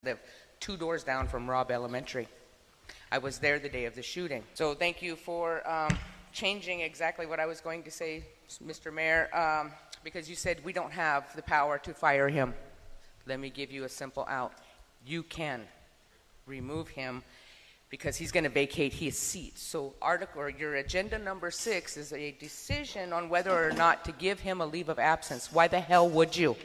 Live 2 doors down from Robb Elementary. I was there the day of the shooting. So thank you for changing exactly what I was going to say, Mr. Mayor, because you said we don't have the power to fire him. Let me give you a simple out. You can remove him because he's going to vacate his seat. So your agenda number 6 is a decision on whether or not to give him a leave of absence. Why the hell would you?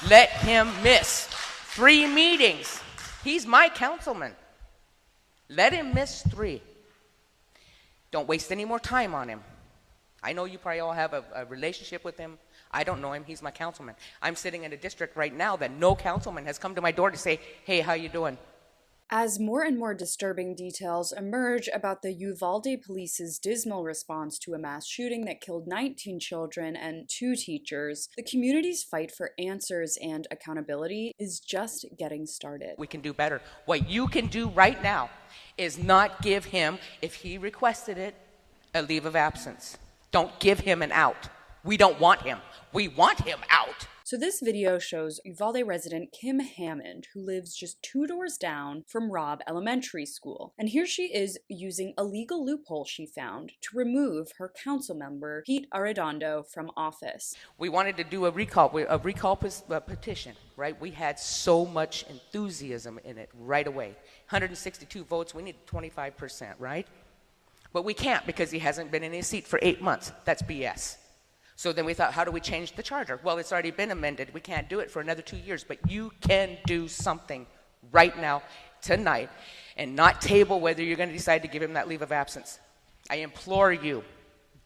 Let him miss 3 meetings. He's my councilman. Let him miss 3. Don't waste any more time on him. I know you probably all have a relationship with him. I don't know him. He's my councilman. I'm sitting in a district right now that no councilman has come to my door to say, hey, how you doing? As more and more disturbing details emerge about the Uvalde police's dismal response to a mass shooting that killed 19 children and 2 teachers, the community's fight for answers and accountability is just getting started. We can do better. What you can do right now is not give him, if he requested it, a leave of absence. Don't give him an out. We don't want him. We want him out. So this video shows Uvalde resident Kim Hammond, who lives just 2 doors down from Robb Elementary School. And here she is using a legal loophole she found to remove her council member, Pete Arredondo, from office. We wanted to do a recall petition, right? We had so much enthusiasm in it right away. 162 votes, we need 25%, right? But we can't because he hasn't been in his seat for 8 months. That's BS. So then we thought, how do we change the charter? Well, it's already been amended. We can't do it for another 2 years, but you can do something right now, tonight, and not table whether you're going to decide to give him that leave of absence. I implore you,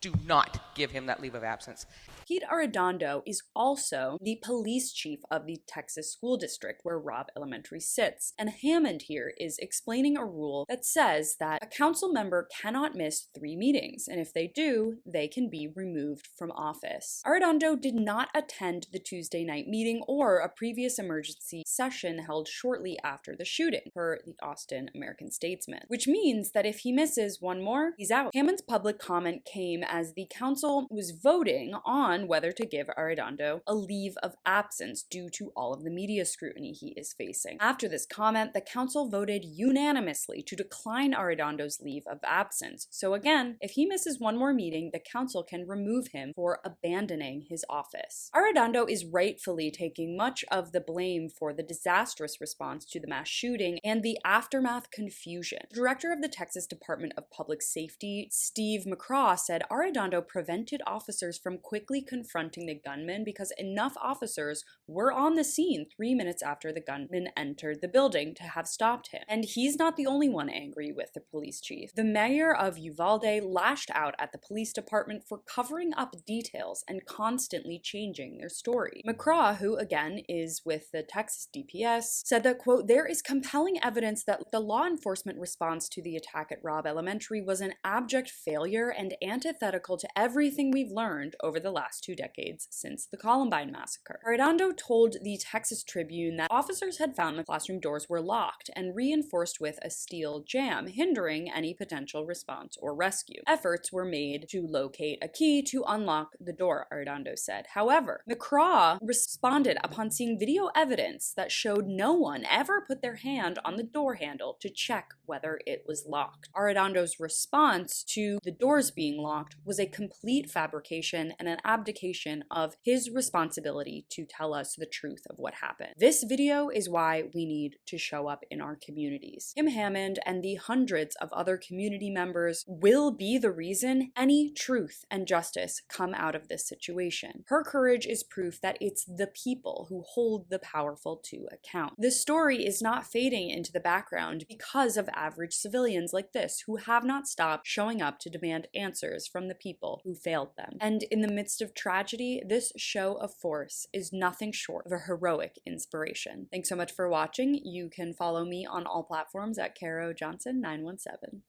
do not give him that leave of absence. Pete Arredondo is also the police chief of the Texas school district where Robb Elementary sits, and Hammond here is explaining a rule that says that a council member cannot miss 3 meetings, and if they do, they can be removed from office. Arredondo did not attend the Tuesday night meeting or a previous emergency session held shortly after the shooting, per the Austin American-Statesman, which means that if he misses one more, he's out. Hammond's public comment came as the council was voting on whether to give Arredondo a leave of absence due to all of the media scrutiny he is facing. After this comment, the council voted unanimously to decline Arredondo's leave of absence. So again, if he misses one more meeting, the council can remove him for abandoning his office. Arredondo is rightfully taking much of the blame for the disastrous response to the mass shooting and the aftermath confusion. The director of the Texas Department of Public Safety, Steve McCraw, said Arredondo prevented officers from quickly confronting the gunman because enough officers were on the scene 3 minutes after the gunman entered the building to have stopped him. And he's not the only one angry with the police chief. The mayor of Uvalde lashed out at the police department for covering up details and constantly changing their story. McCraw, who again is with the Texas DPS, said that, quote, there is compelling evidence that the law enforcement response to the attack at Robb Elementary was an abject failure and antithetical to everything we've learned over the last 2 decades since the Columbine massacre. Arredondo told the Texas Tribune that officers had found the classroom doors were locked and reinforced with a steel jam, hindering any potential response or rescue. Efforts were made to locate a key to unlock the door, Arredondo said. However, McCraw responded upon seeing video evidence that showed no one ever put their hand on the door handle to check whether it was locked. Arredondo's response to the doors being locked was a complete fabrication and an abdication of his responsibility to tell us the truth of what happened. This video is why we need to show up in our communities. Kim Hammond and the hundreds of other community members will be the reason any truth and justice come out of this situation. Her courage is proof that it's the people who hold the powerful to account. This story is not fading into the background because of average civilians like this who have not stopped showing up to demand answers from the people who failed them. And in the midst of tragedy, this show of force is nothing short of a heroic inspiration. Thanks so much for watching. You can follow me on all platforms at Caro Johnson 917.